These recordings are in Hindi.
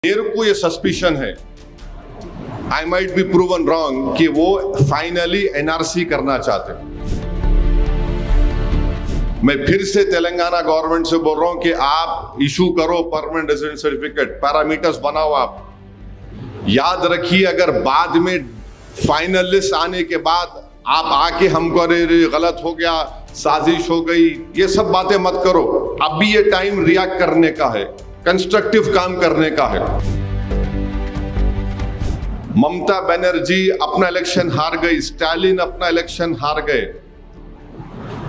मेरे को ये सस्पिशन है, I might be proven wrong, कि वो फाइनली एनआरसी करना चाहते हैं। मैं फिर से तेलंगाना गवर्नमेंट से बोल रहा हूं कि आप इशू करो परमानेंट रेजिडेंट सर्टिफिकेट, पैरामीटर्स बनाओ। आप याद रखिए, अगर बाद में फाइनल लिस्ट आने के बाद आप आके हमको अरे गलत हो गया, साजिश हो गई, ये सब बातें मत करो। अभी ये टाइम रिएक्ट करने का है, कंस्ट्रक्टिव काम करने का है। ममता बनर्जी अपना इलेक्शन हार गई, स्टालिन अपना इलेक्शन हार गए।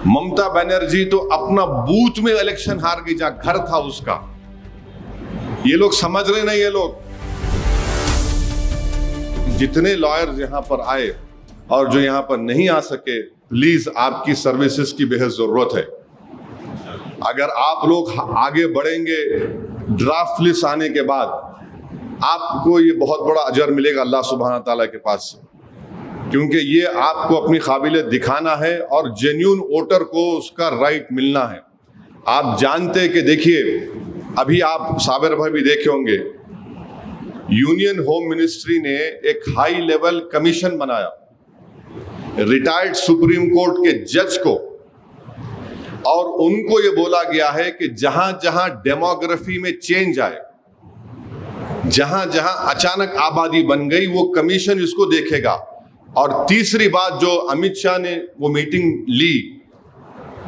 ममता बनर्जी तो अपना बूथ में इलेक्शन हार गई जहां घर था उसका। ये लोग समझ रहे नहीं, ये लोग जितने लॉयर्स यहां पर आए और जो यहां पर नहीं आ सके, प्लीज आपकी सर्विसेज की बेहद जरूरत है। अगर आप लोग आगे बढ़ेंगे, ड्राफ्ट लिस्ट आने के बाद आपको ये बहुत बड़ा अजर मिलेगा अल्लाह सुब्हाना ताला के पास से, क्योंकि ये आपको अपनी काबिलियत दिखाना है और जेन्युइन वोटर को उसका राइट मिलना है। आप जानते हैं कि देखिए, अभी आप साबिर भाई भी देखे होंगे, यूनियन होम मिनिस्ट्री ने एक हाई लेवल कमीशन बनाया रिटायर्ड सुप्रीम कोर्ट के जज को, और उनको ये बोला गया है कि जहां जहां डेमोग्राफी में चेंज आए, जहां जहां अचानक आबादी बन गई, वो कमीशन इसको देखेगा। और तीसरी बात जो अमित शाह ने वो मीटिंग ली,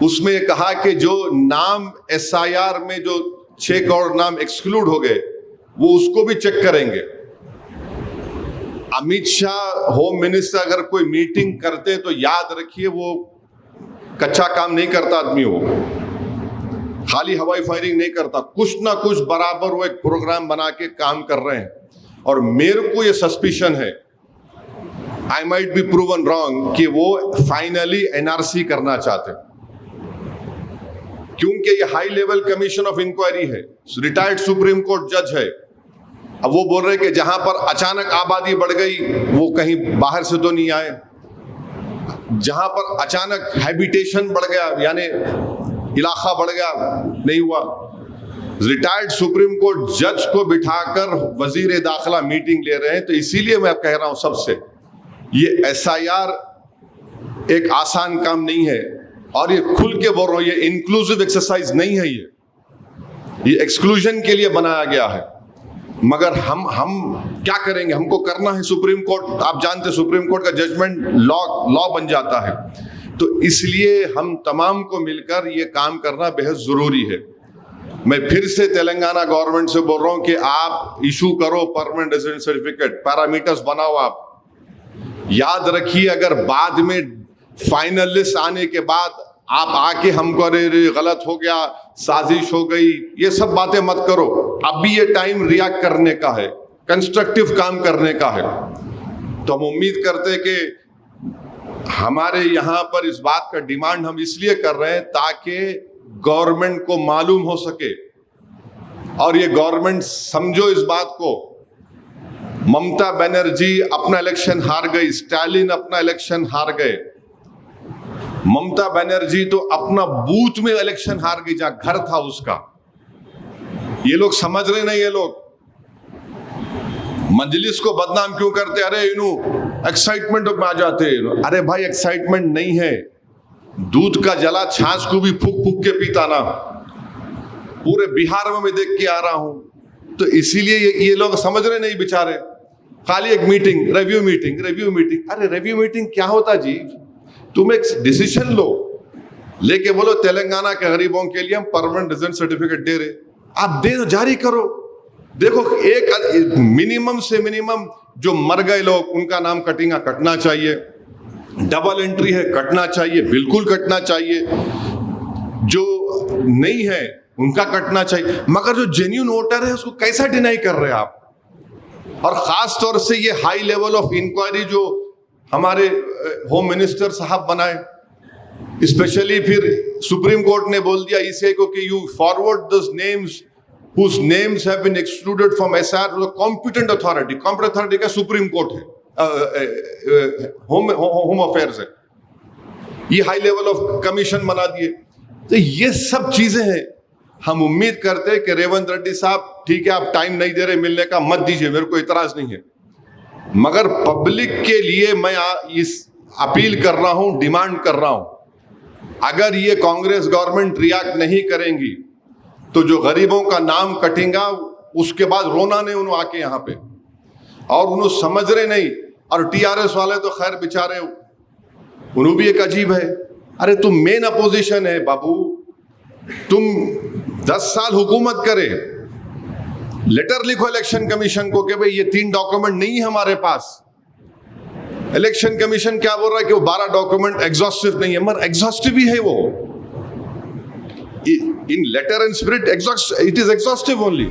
उसमें कहा कि जो नाम एसआईआर में जो 6 करोड़ नाम एक्सक्लूड हो गए, वो उसको भी चेक करेंगे। अमित शाह होम मिनिस्टर अगर कोई मीटिंग करते तो याद रखिए, वो कच्चा काम नहीं करता आदमी, वो खाली हवाई फायरिंग नहीं करता, कुछ ना कुछ बराबर वो एक प्रोग्राम बना के काम कर रहे हैं। और मेरे को ये सस्पिशन है, I might be proven wrong, कि वो फाइनली एनआरसी करना चाहते हैं, क्योंकि ये high level commission of inquiry है, रिटायर्ड सुप्रीम कोर्ट जज है। अब वो बोल रहे कि जहां पर अचानक आबादी बढ़ गई, वो कहीं बाहर से तो नहीं आए, जहां पर अचानक हैबिटेशन बढ़ गया, यानी इलाका बढ़ गया, नहीं हुआ। रिटायर्ड सुप्रीम कोर्ट जज को बिठाकर वजीर दाखिला मीटिंग ले रहे हैं। तो इसीलिए मैं कह रहा हूं सबसे, ये एसआईआर एक आसान काम नहीं है, और ये खुल के बोल रहा हूं, ये इंक्लूसिव एक्सरसाइज नहीं है, ये एक्सक्लूजन के लिए बनाया गया है। मगर हम क्या करेंगे, हमको करना है। सुप्रीम कोर्ट, आप जानते हैं, सुप्रीम कोर्ट का जजमेंट लॉ बन जाता है। तो इसलिए हम तमाम को मिलकर ये काम करना बेहद जरूरी है। मैं फिर से तेलंगाना गवर्नमेंट से बोल रहा हूं कि आप इशू करो परमानेंट रेजिडेंट सर्टिफिकेट, पैरामीटर्स बनाओ। आप याद रखिए, अगर बाद में फाइनल लिस्ट आने के बाद आप आके हमको अरे गलत हो गया, साजिश हो गई, ये सब बातें मत करो। अभी ये टाइम रिएक्ट करने का है, कंस्ट्रक्टिव काम करने का है। तो हम उम्मीद करते हैं कि हमारे यहाँ पर इस बात का डिमांड हम इसलिए कर रहे हैं ताकि गवर्नमेंट को मालूम हो सके, और ये गवर्नमेंट समझो इस बात को। ममता बनर्जी अपना इलेक्शन हार गई, स्टालिन अपना इलेक्शन हार गए। ममता बनर्जी तो अपना बूथ में इलेक्शन हार गई जहां घर था उसका। ये लोग समझ रहे नहीं, ये लोग मजलिस को बदनाम क्यों करते? अरे इन्हों एक्साइटमेंट में आ जाते। अरे भाई, एक्साइटमेंट नहीं है, दूध का जला छाछ को भी फूक फूक के पीता ना। पूरे बिहार में मैं देख के आ रहा हूं। तो इसीलिए ये लोग समझ रहे नहीं बेचारे, खाली एक meeting, review meeting, review meeting. अरे रिव्यू मीटिंग क्या होता जी? तुम एक डिसीजन लो, लेके बोलो तेलंगाना के गरीबों के लिए हम परमानेंट रेजिडेंट सर्टिफिकेट दे रहे, आप दे, जारी करो। देखो, एक मिनिमम से मिनिमम जो मर गए लोग, उनका नाम कटना चाहिए। डबल एंट्री है, कटना चाहिए, बिल्कुल कटना चाहिए। जो नहीं है उनका कटना चाहिए। मगर जो जेन्युइन वोटर है उसको कैसा डिनाई कर रहे हैं आप? और खास तौर से ये हाई लेवल ऑफ इंक्वायरी जो हमारे होम मिनिस्टर साहब बनाए, स्पेशली फिर सुप्रीम कोर्ट ने बोल दिया ईसीआई को कि you forward those names whose names have been excluded from SR to the competent authority। competent authority का सुप्रीम कोर्ट है, होम अफेयर्स है। ये हाई लेवल ऑफ कमीशन बना दिए। तो ये सब चीजें हैं, हम उम्मीद करते हैं कि रेवंत रेड्डी साहब ठीक है, आप टाइम नहीं दे रहे मिलने का, मत दीजिए, मेरे को इतराज नहीं है, मगर पब्लिक के लिए मैं इस अपील कर रहा हूं, डिमांड कर रहा हूं, अगर ये कांग्रेस गवर्नमेंट रिएक्ट नहीं करेंगी तो जो गरीबों का नाम कटेगा उसके बाद रोना नहीं उन्होंने आके यहाँ पे, और उन्होंने समझ रहे नहीं। और टीआरएस वाले तो खैर बेचारे, उन्होंने भी एक अजीब है, अरे तुम मेन अपोजिशन है बाबू, तुम 10 साल हुकूमत करे, लेटर लिखो इलेक्शन कमीशन को कि भाई ये 3 डॉक्यूमेंट नहीं है हमारे पास। इलेक्शन कमीशन क्या बोल रहा है कि वो 12 डॉक्यूमेंट एग्जॉस्टिव नहीं है, मगर एग्जॉस्टिव ही है वो, in letter and spirit it is exhaustive only.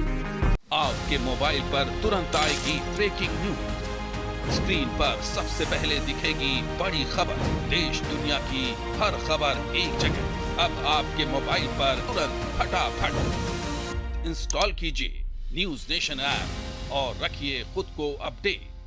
आपके मोबाइल पर तुरंत आएगी ब्रेकिंग न्यूज, स्क्रीन पर सबसे पहले दिखेगी बड़ी खबर, देश दुनिया की हर खबर एक जगह। अब आपके मोबाइल पर तुरंत फटाफट इंस्टॉल कीजिए न्यूज नेशन ऐप और रखिए खुद को अपडेट।